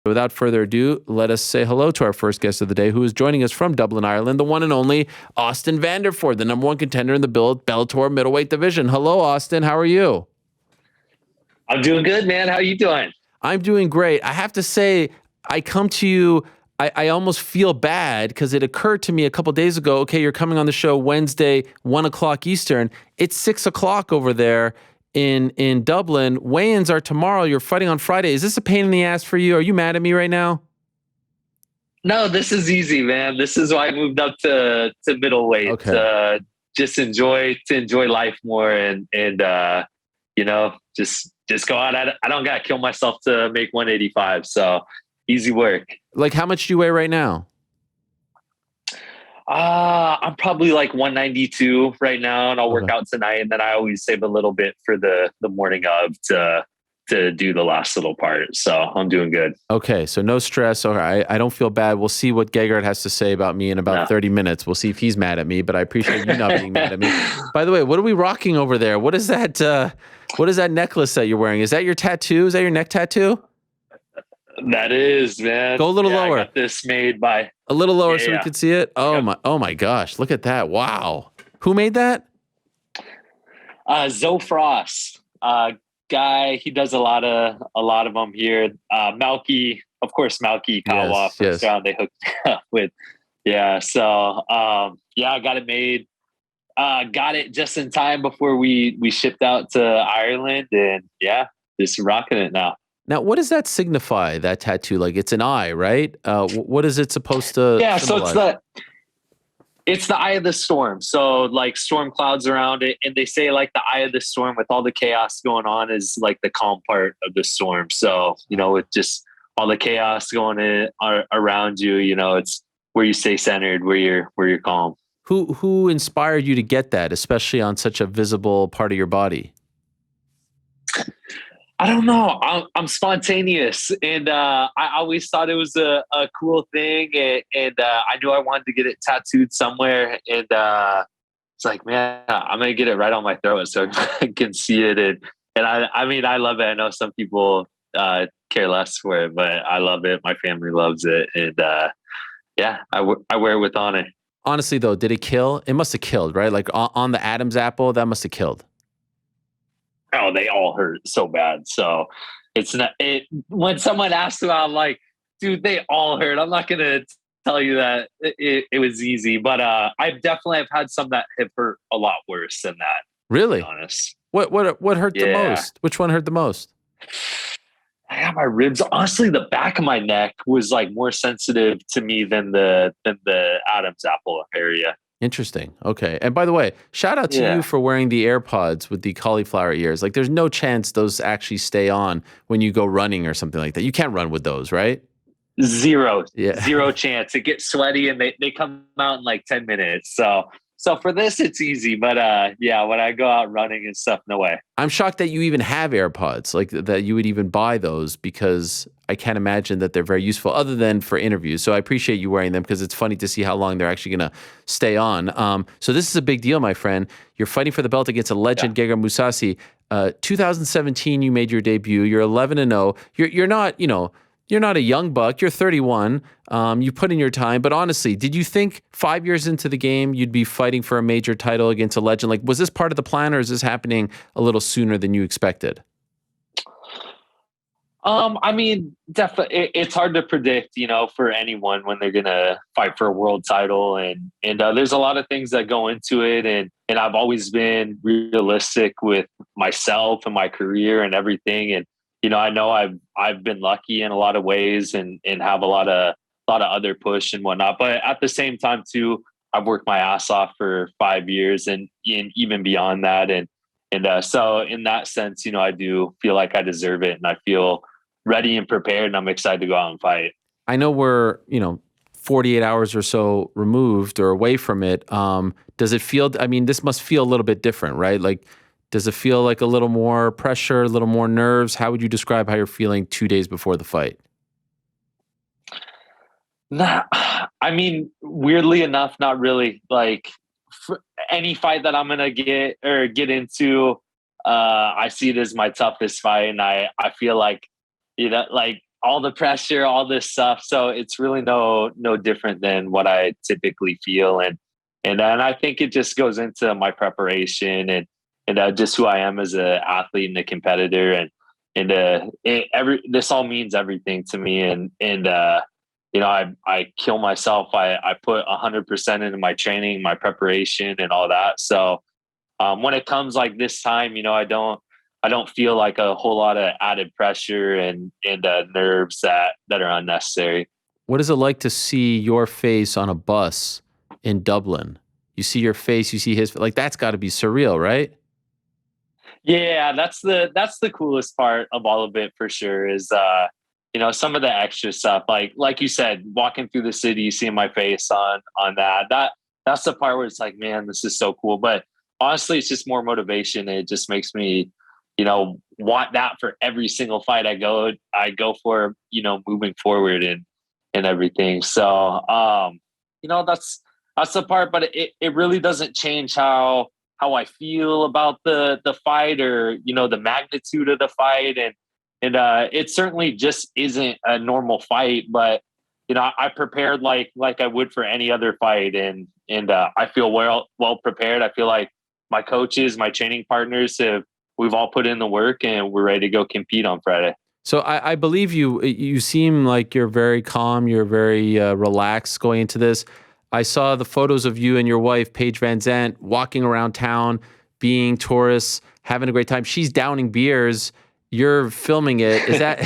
without further ado, let us say hello to our first guest of the day, who is joining us from Dublin, Ireland, the one and only Austin Vanderford, the number one contender in the Bellator middleweight division. Hello, Austin. How are you? I'm doing good, man. How are you doing? I'm doing great. I have to say, I come to you, I almost feel bad because it occurred to me a couple days ago, okay, you're coming on the show Wednesday, 1 o'clock Eastern. It's 6 o'clock over there in Dublin. Weigh-ins are tomorrow. You're fighting on Friday. Is this a pain in the ass for you? Are you mad at me right now? No, this is easy, man. This is why I moved up to middleweight. Okay. Just enjoy life more and just go out. I don't got to kill myself to make 185. So easy work. Like, how much do you weigh right now? I'm probably like 192 right now, and I'll work out tonight. And then I always save a little bit for the morning of to do the last little part. So I'm doing good. Okay. So no stress. Okay. I don't feel bad. We'll see what Gegard has to say about me in about 30 minutes. We'll see if he's mad at me, but I appreciate you not being mad at me. By the way, what are we rocking over there? What is that necklace that you're wearing? Is that your tattoo? Is that your neck tattoo? That is, man. Go a little lower. I got this made by a little lower so we can see it. Oh my gosh. Look at that. Wow. Who made that? Zoe Frost. Guy, he does a lot of them here. Malky, of course, Malky Kawa first round they hooked me up with. Yeah. So I got it made. Got it just in time before we shipped out to Ireland, and just rocking it now. Now, what does that signify, that tattoo? Like, it's an eye, right? What is it supposed to symbolize? So it's the eye of the storm. So like storm clouds around it. And they say like the eye of the storm with all the chaos going on is like the calm part of the storm. So, with just all the chaos going around you, it's where you stay centered, where you're calm. Who inspired you to get that, especially on such a visible part of your body? I don't know. I'm spontaneous, and I always thought it was a cool thing, and I knew I wanted to get it tattooed somewhere, and it's like, man, I'm gonna get it right on my throat so I can see it, and I mean, I love it. I know some people care less for it, but I love it. My family loves it, and I wear it with honor. Honestly, though, did it kill? It must have killed, right? Like on the Adam's apple, that must have killed. Oh, they all hurt so bad. So it's not when someone asks about, I'm like, dude, they all hurt. I'm not going to tell you that it was easy, but I definitely have had some that have hurt a lot worse than that. Really? To be honest. What hurt the most? Which one hurt the most? I got my ribs. Honestly, the back of my neck was like more sensitive to me than the Adam's apple area. Interesting. Okay. And by the way, shout out to you for wearing the AirPods with the cauliflower ears. Like, there's no chance those actually stay on when you go running or something like that. You can't run with those, right? Zero chance. It gets sweaty and they come out in like 10 minutes. So for this, it's easy. But when I go out running and stuff, no way. I'm shocked that you even have AirPods, like that you would even buy those, because I can't imagine that they're very useful other than for interviews. So I appreciate you wearing them because it's funny to see how long they're actually going to stay on. So this is a big deal, my friend. You're fighting for the belt against a legend, Gegard Mousasi. 2017, you made your debut. You're 11-0. You're not a young buck. You're 31. You put in your time. But honestly, did you think 5 years into the game you'd be fighting for a major title against a legend? Like, was this part of the plan, or is this happening a little sooner than you expected? I mean, definitely, it's hard to predict, for anyone when they're gonna fight for a world title, and there's a lot of things that go into it, and I've always been realistic with myself and my career and everything, and I know I've been lucky in a lot of ways and have a lot of other push and whatnot. But at the same time too, I've worked my ass off for 5 years and even beyond that. And so in that sense, I do feel like I deserve it, and I feel ready and prepared, and I'm excited to go out and fight. I know we're, 48 hours or so removed or away from it. Does it feel, this must feel a little bit different, right? Like, does it feel like a little more pressure, a little more nerves? How would you describe how you're feeling 2 days before the fight? Nah, weirdly enough, not really. Like, for any fight that I'm going to get into, I see it as my toughest fight. And I feel like, all the pressure, all this stuff. So it's really no different than what I typically feel. And I think it just goes into my preparation and just who I am as an athlete and a competitor. This all means everything to me. I kill myself. I put 100% into my training, my preparation and all that. So when it comes like this time, I don't feel like a whole lot of added pressure and nerves that are unnecessary. What is it like to see your face on a bus in Dublin? You see your face, you see his, like that's got to be surreal, right? Yeah, that's the coolest part of all of it for sure is some of the extra stuff like you said, walking through the city, seeing my face on that's the part where it's like, man, this is so cool. But honestly, it's just more motivation. It just makes me want that for every single fight I go for, moving forward and everything. So that's the part, but it really doesn't change how I feel about the fight or, the magnitude of the fight. And it certainly just isn't a normal fight, but, I prepared like I would for any other fight. And I feel well prepared. I feel like my coaches, my training partners we've all put in the work and we're ready to go compete on Friday. So I believe you seem like you're very calm, you're very relaxed going into this. I saw the photos of you and your wife, Paige VanZant, walking around town, being tourists, having a great time. She's downing beers. You're filming it. Is that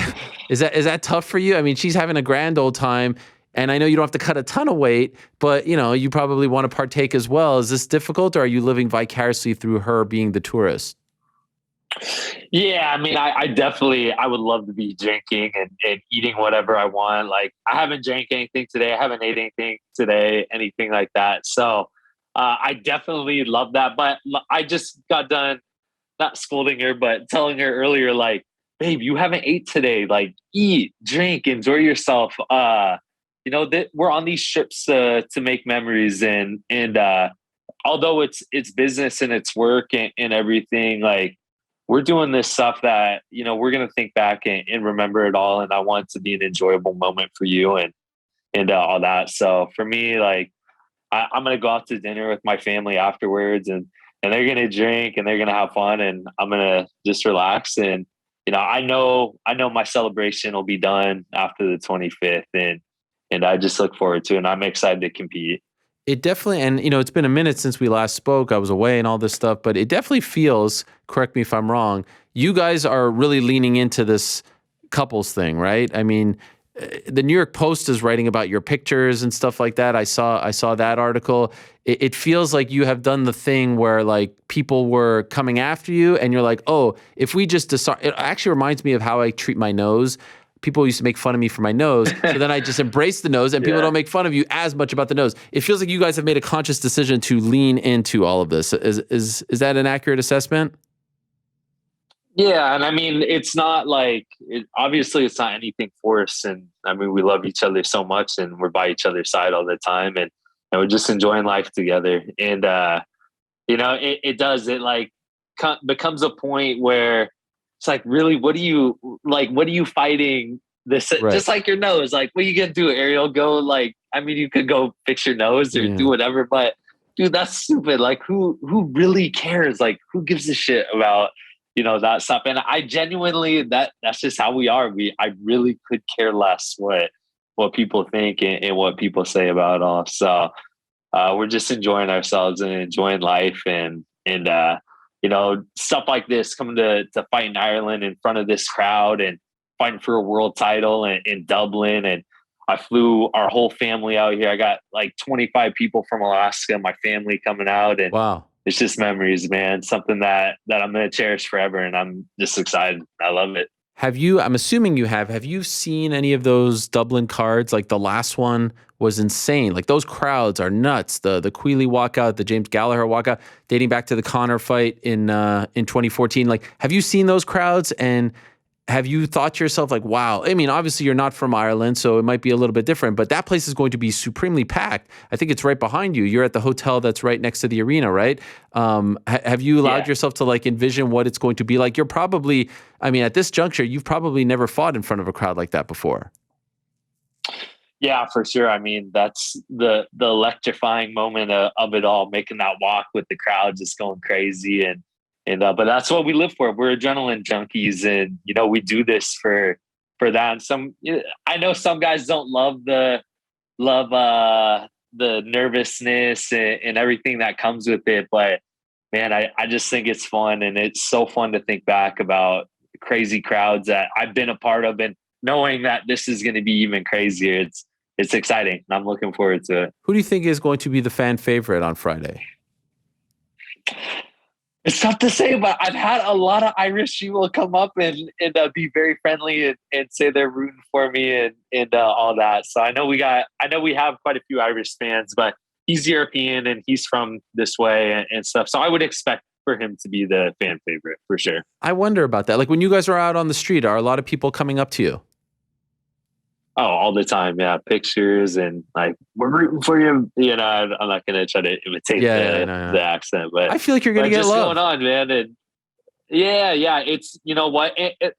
is that tough for you? I mean, she's having a grand old time, and I know you don't have to cut a ton of weight, but you probably want to partake as well. Is this difficult, or are you living vicariously through her being the tourist? Yeah, I mean, I would love to be drinking and eating whatever I want. Like, I haven't drank anything today. I haven't ate anything today, anything like that. So I definitely love that. But I just got done, not scolding her, but telling her earlier, like, babe, you haven't ate today. Like, eat, drink, enjoy yourself. We're on these trips to make memories. And although it's business and it's work and everything, like, we're doing this stuff that, we're going to think back and remember it all. And I want it to be an enjoyable moment for you and all that. So for me, like, I'm going to go out to dinner with my family afterwards and they're going to drink and they're going to have fun and I'm going to just relax. And, I know my celebration will be done after the 25th and I just look forward to it. And I'm excited to compete. It definitely, and it's been a minute since we last spoke. I was away and all this stuff, but it definitely feels, correct me if I'm wrong, you guys are really leaning into this couples thing, right? I mean, the New York Post is writing about your pictures and stuff like that. I saw that article. It feels like you have done the thing where like people were coming after you and you're like, oh, if we just decide, it actually reminds me of how I treat my nose. People used to make fun of me for my nose. So then I just embrace the nose and people don't make fun of you as much about the nose. It feels like you guys have made a conscious decision to lean into all of this. Is that an accurate assessment? Yeah. And I mean, it's not like, obviously it's not anything forced. And I mean, we love each other so much and we're by each other's side all the time and we're just enjoying life together. And, it does, it like becomes a point where it's like, really, what are you fighting this? Right. Just like your nose, like, what are you going to do, Ariel? Go like, I mean, you could go fix your nose or do whatever, but dude, that's stupid. Like who really cares? Like who gives a shit about, that stuff? And I genuinely, that's just how we are. I really could care less what people think and what people say about it all. So we're just enjoying ourselves and enjoying life and stuff like this, coming to fight in Ireland in front of this crowd and fighting for a world title in Dublin. And I flew our whole family out here. I got like 25 people from Alaska, my family coming out. And wow, it's just memories, man. Something that I'm going to cherish forever. And I'm just excited. I love it. I'm assuming have you seen any of those Dublin cards? Like the last one was insane. Like those crowds are nuts. The Queally walkout, the James Gallagher walkout, dating back to the Conor fight in 2014. Like, have you seen those crowds? And have you thought to yourself like, wow, I mean, obviously you're not from Ireland, so it might be a little bit different, but that place is going to be supremely packed. I think it's right behind you. You're at the hotel that's right next to the arena, right? Have you allowed yourself to like envision what it's going to be like? You're probably, I mean, at this juncture, you've probably never fought in front of a crowd like that before. Yeah, for sure. I mean, that's the electrifying moment of it all, making that walk with the crowd just going crazy. But that's what we live for. We're adrenaline junkies, and we do this for that. And I know some guys don't love the nervousness and everything that comes with it, but man, I just think it's fun, and it's so fun to think back about crazy crowds that I've been a part of, and knowing that this is going to be even crazier. It's exciting, and I'm looking forward to it. Who do you think is going to be the fan favorite on Friday? It's tough to say, but I've had a lot of Irish people come up and be very friendly and say they're rooting for me and all that. So I know we have quite a few Irish fans, but he's European and he's from this way and stuff. So I would expect for him to be the fan favorite for sure. I wonder about that. Like when you guys are out on the street, are a lot of people coming up to you? Oh, all the time. Yeah. Pictures and like, we're rooting for you. I'm not going to try to imitate the accent, but I feel like you're going to get love. Going on, man. And yeah. It's, what,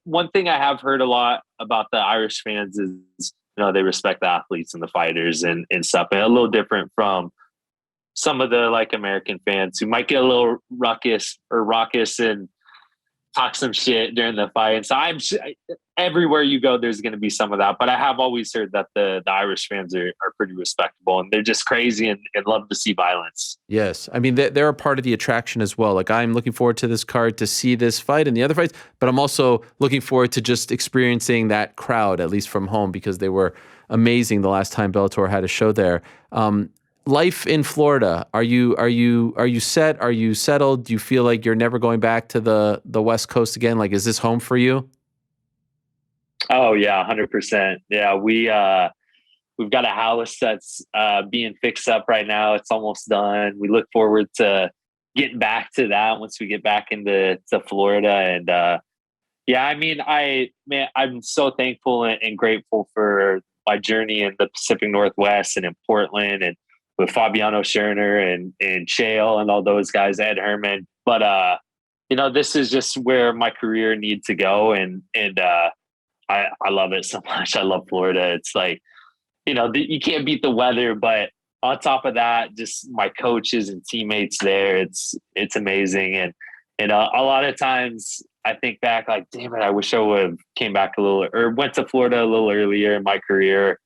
one thing I have heard a lot about the Irish fans is, they respect the athletes and the fighters and stuff. And a little different from some of the like American fans who might get a little raucous and talk some shit during the fight. And so everywhere you go, there's going to be some of that. But I have always heard that the Irish fans are pretty respectable, and they're just crazy and love to see violence. Yes. I mean, they're a part of the attraction as well. Like I'm looking forward to this card to see this fight and the other fights, but I'm also looking forward to just experiencing that crowd, at least from home, because they were amazing the last time Bellator had a show there. Life in Florida, are you set? Are you settled? Do you feel like you're never going back to the West Coast again? Like, is this home for you? Oh yeah, 100%. Yeah, we've got a house that's being fixed up right now. It's almost done. We look forward to getting back to that once we get back into Florida. And I mean, I'm so thankful and grateful for my journey in the Pacific Northwest and in Portland and with Fabiano Scherner and Chael and all those guys, Ed Herman. But, this is just where my career needs to go. And I love it so much. I love Florida. It's like, you can't beat the weather, but on top of that, just my coaches and teammates there, it's amazing. And a lot of times I think back like, damn it, I wish I would have came back or went to Florida a little earlier in my career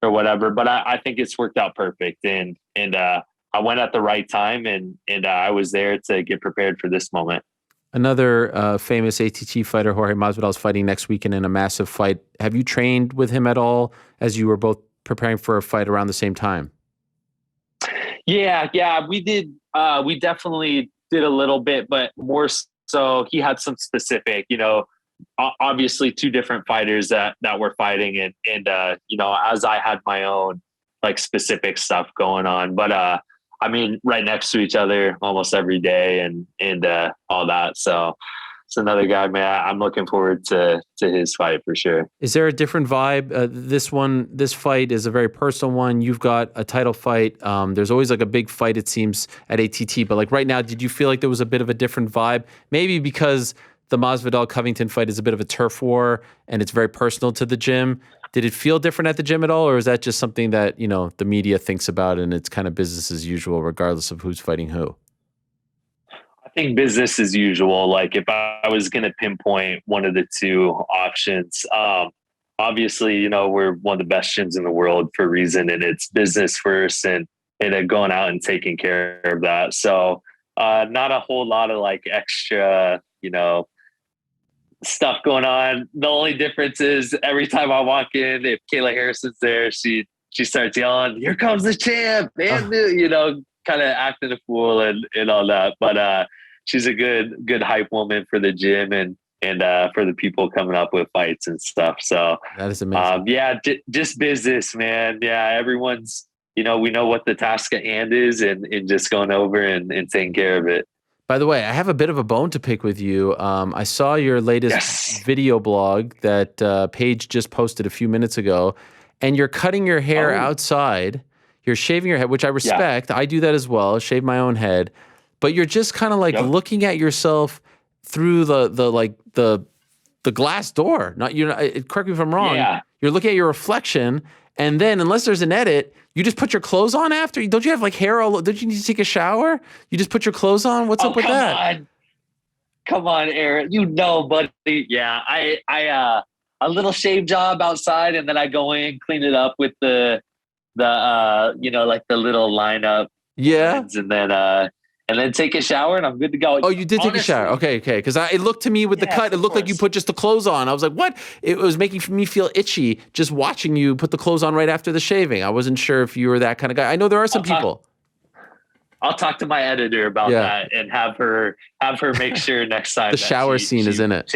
or whatever. But I think it's worked out perfect. And I went at the right time and I was there to get prepared for this moment. Another famous ATT fighter, Jorge Masvidal, is fighting next weekend in a massive fight. Have you trained with him at all as you were both preparing for a fight around the same time? Yeah, we did. We definitely did a little bit, but more so he had some specific, obviously two different fighters that were fighting and as I had my own like specific stuff going on, but I mean, right next to each other almost every day and all that. So it's another guy, man. I'm looking forward to his fight for sure. Is there a different vibe? This fight is a very personal one. You've got a title fight. There's always like a big fight, it seems, at ATT. But like right now, did you feel like there was a bit of a different vibe? Maybe because the Masvidal-Covington fight is a bit of a turf war and it's very personal to the gym. Did it feel different at the gym at all? Or is that just something that, the media thinks about and it's kind of business as usual, regardless of who's fighting who? I think business as usual. Like if I was going to pinpoint one of the two options, obviously, we're one of the best gyms in the world for a reason, and it's business first and going out and taking care of that. So not a whole lot of like extra, stuff going on. The only difference is every time I walk in, if Kayla Harrison's there, she starts yelling, "Here comes the champ!" And kind of acting a fool and all that. But she's a good hype woman for the gym and for the people coming up with fights and stuff. So that is amazing. Just business, man. Yeah, everyone's we know what the task at hand is and just going over and taking care of it. By the way, I have a bit of a bone to pick with you. I saw your latest video blog that Paige just posted a few minutes ago, and you're cutting your hair outside. You're shaving your head, which I respect. I do that as well, shave my own head. But you're just kind of like looking at yourself through the glass door. Not correct me if I'm wrong. Yeah. You're looking at your reflection, and then unless there's an edit, you just put your clothes on after. Don't you have like hair all? Don't you need to take a shower? You just put your clothes on. What's up with that? Come on, Aaron. You know, buddy. Yeah, I a little shave job outside, and then I go in, clean it up with the like the little lineup. Yeah. And then take a shower, and I'm good to go. Oh, you did take a shower. Okay. Because it looked to me with the cut, it looked like you put just the clothes on. I was like, what? It was making me feel itchy just watching you put the clothes on right after the shaving. I wasn't sure if you were that kind of guy. I know there are some people. I'll talk to my editor about that and have her make sure next time the shower scene is in it.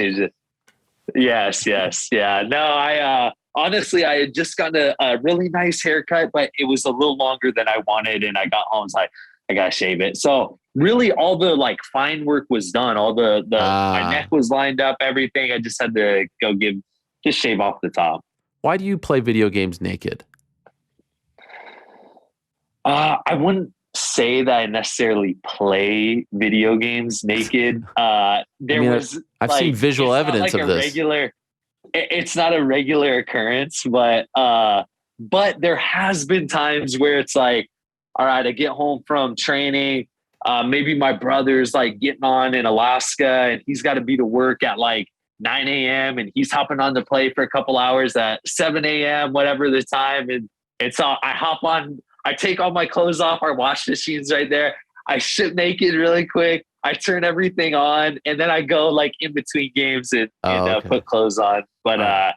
Yes. Yeah. No, I honestly, I had just gotten a really nice haircut, but it was a little longer than I wanted. And I got home, I was like, I got to shave it. So really all the like fine work was done. All the my neck was lined up, everything. I just had to just shave off the top. Why do you play video games naked? I wouldn't say that I necessarily play video games naked. I've seen visual evidence of this. It's not a regular occurrence, but there has been times where it's like, all right, I get home from training. Maybe my brother's like getting on in Alaska and he's got to be to work at like 9 a.m. and he's hopping on to play for a couple hours at 7 a.m., whatever the time. And it's all, I hop on, I take all my clothes off. Our wash machine's right there. I strip naked really quick. I turn everything on and then I go like in between games and put clothes on. But,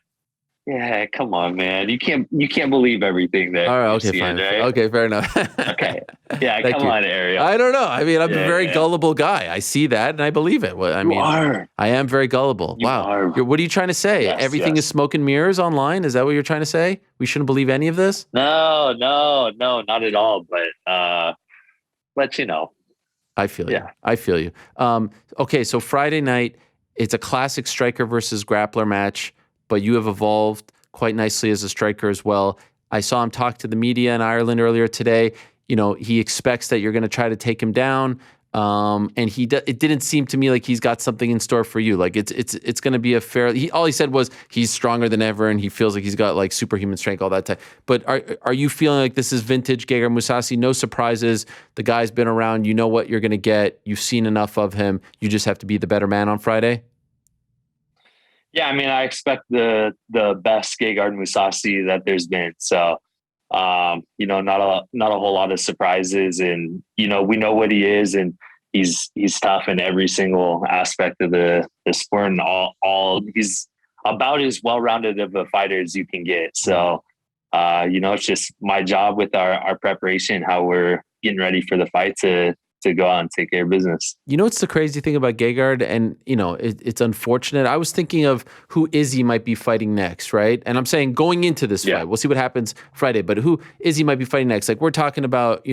yeah, come on, man. You can't believe everything that. All right, okay, fine. Right? Okay, fair enough. Okay. Yeah, come on, Ariel. I don't know. I mean, I'm a very gullible guy. I see that and I believe it. You are. I am very gullible. You are. What are you trying to say? Yes, Everything is smoke and mirrors online? Is that what you're trying to say? We shouldn't believe any of this? No, not at all. But you know. I feel you. I feel you. Okay, so Friday night, it's a classic striker versus grappler match. But you have evolved quite nicely as a striker as well. I saw him talk to the media in Ireland earlier today. You know, he expects that you're going to try to take him down. And it didn't seem to me like he's got something in store for you. Like it's going to be a fair. All he said was he's stronger than ever, and he feels like he's got like superhuman strength, all that type. But are you feeling like this is vintage Gegard Mousasi? No surprises. The guy's been around. You know what you're going to get. You've seen enough of him. You just have to be the better man on Friday. Yeah, I mean, I expect the best Gegard Mousasi that there's been. So, not a whole lot of surprises, and we know what he is, and he's tough in every single aspect of the sport, and all he's about as well-rounded of a fighter as you can get. So, it's just my job with our preparation, how we're getting ready for the fight to go out and take care of business. It's the crazy thing about Gegard, and it's unfortunate. I was thinking of who Izzy might be fighting next, right? And I'm saying going into this fight, we'll see what happens Friday, but who Izzy might be fighting next. Like we're talking about,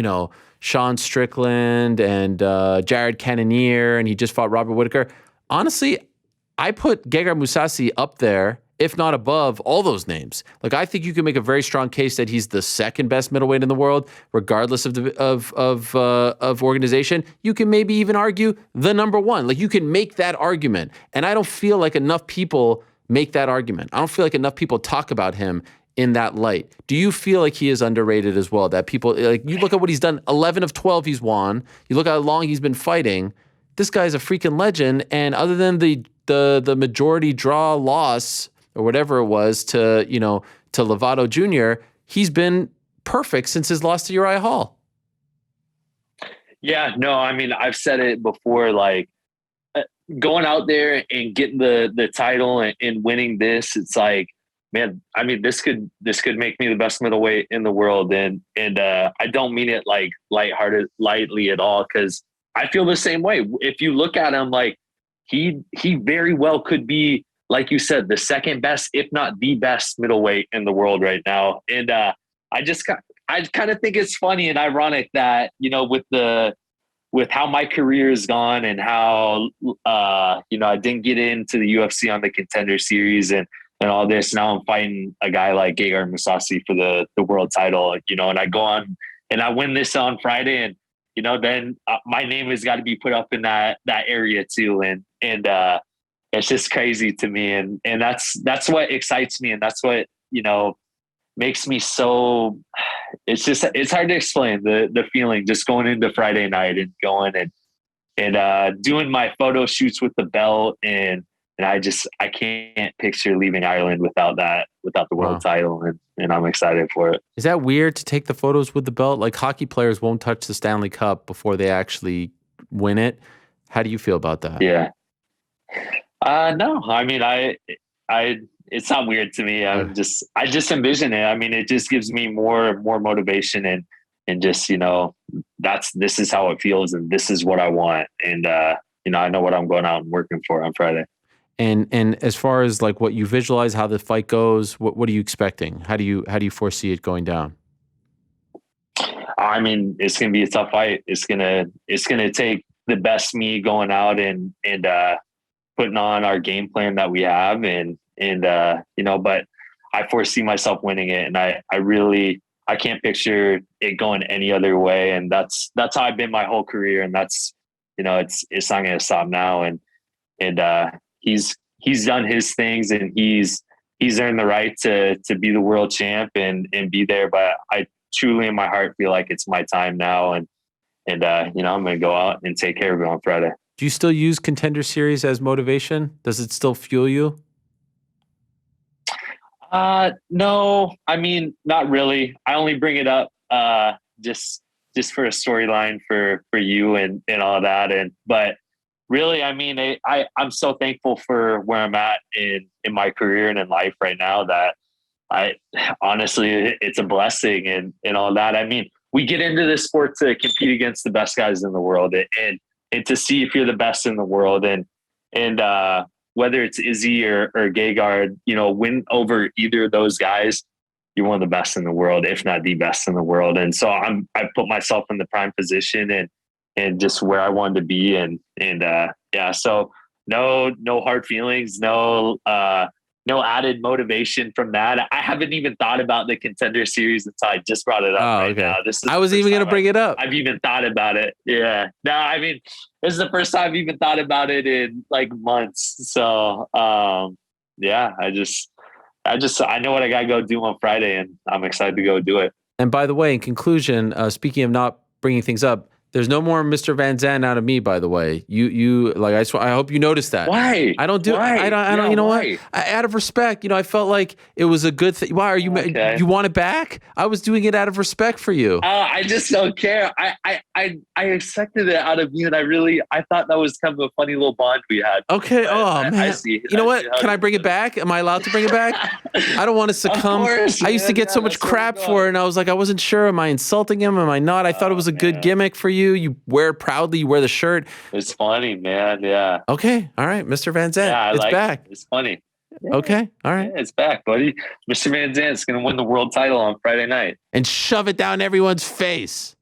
Sean Strickland and Jared Cannonier, and he just fought Robert Whittaker. Honestly, I put Gegard Mousasi up there, if not above, all those names. Like I think you can make a very strong case that he's the second best middleweight in the world, regardless of organization. You can maybe even argue the number one. Like you can make that argument, and I don't feel like enough people make that argument. I don't feel like enough people talk about him in that light. Do you feel like he is underrated as well? That people like you look at what he's done. 11 of 12 he's won. You look at how long he's been fighting. This guy's a freaking legend. And other than the majority draw loss, or whatever it was to Lovato Jr., he's been perfect since his loss to Uriah Hall. Yeah, no, I mean, I've said it before, like going out there and getting the title and winning this, it's like, man, I mean, this could make me the best middleweight in the world. And I don't mean it like lightly at all, because I feel the same way. If you look at him, like he very well could be, like you said, the second best, if not the best middleweight in the world right now. And I kind of think it's funny and ironic that, with with how my career has gone and how, I didn't get into the UFC on the Contender Series and all this. Now I'm fighting a guy like Gegard Mousasi for the world title, and I go on and I win this on Friday, and then my name has got to be put up in that area too, and it's just crazy to me, and that's what excites me, and that's what makes me so. It's hard to explain the feeling just going into Friday night and going and doing my photo shoots with the belt, and I can't picture leaving Ireland without the world title, and I'm excited for it. Is that weird to take the photos with the belt? Like hockey players won't touch the Stanley Cup before they actually win it. How do you feel about that? Yeah. No, I mean, it's not weird to me. I just envision it. I mean, it just gives me more motivation and just, this is how it feels and this is what I want. And, I know what I'm going out and working for on Friday. And as far as like what you visualize, how the fight goes, what are you expecting? How do you foresee it going down? I mean, it's going to be a tough fight. It's going to take the best me going out and putting on our game plan that we have. But I foresee myself winning it. And I can't picture it going any other way. And that's how I've been my whole career. And that's, it's not going to stop now. And he's done his things and he's earned the right to be the world champ and be there. But I truly in my heart feel like it's my time now. And I'm going to go out and take care of it on Friday. Do you still use Contender Series as motivation? Does it still fuel you? No, I mean, not really. I only bring it up, just for a storyline for you and all that. But really, I mean, I'm so thankful for where I'm at in my career and in life right now that honestly, it's a blessing and all that. I mean, we get into this sport to compete against the best guys in the world and to see if you're the best in the world and whether it's Izzy or Gegard, win over either of those guys, you're one of the best in the world, if not the best in the world. And so I put myself in the prime position and just where I wanted to be. So no hard feelings, no added motivation from that. I haven't even thought about the Contender Series until I just brought it up now. I was even going to bring it up. I've even thought about it. Yeah. No, I mean, this is the first time I've even thought about it in like months. So, I know what I got to go do on Friday and I'm excited to go do it. And by the way, in conclusion, speaking of not bringing things up, there's no more Mr. VanZant out of me, by the way. You like, I hope you noticed that. Why? I don't do why? I don't, you know why? what? Out of respect, I felt like it was a good thing. Why are you, you want it back? I was doing it out of respect for you. I just don't care. I expected it out of you and I thought that was kind of a funny little bond we had. Okay. Man. I see. You know what? Can I bring it back? Am I allowed to bring it back? I don't want to succumb. Of course, I used to get so much crap for it and I was like, I wasn't sure. Am I insulting him? Am I not? I thought it was a good gimmick for you. You wear it proudly. You wear the shirt. It's funny, man. Yeah. Okay. All right. Mr. VanZant. Yeah, it's back. It's funny. Yeah. Okay. All right. Yeah, it's back, buddy. Mr. VanZant's going to win the world title on Friday night. And shove it down everyone's face.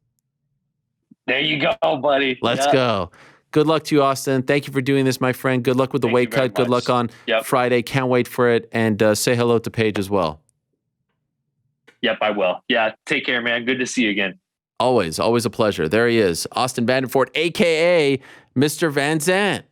There you go, buddy. Let's go. Good luck to you, Austin. Thank you for doing this, my friend. Good luck with the weight cut. Good luck on Friday. Can't wait for it. And say hello to Paige as well. Yep, I will. Yeah. Take care, man. Good to see you again. Always a pleasure. There he is, Austin Vanderford, a.k.a. Mr. VanZant.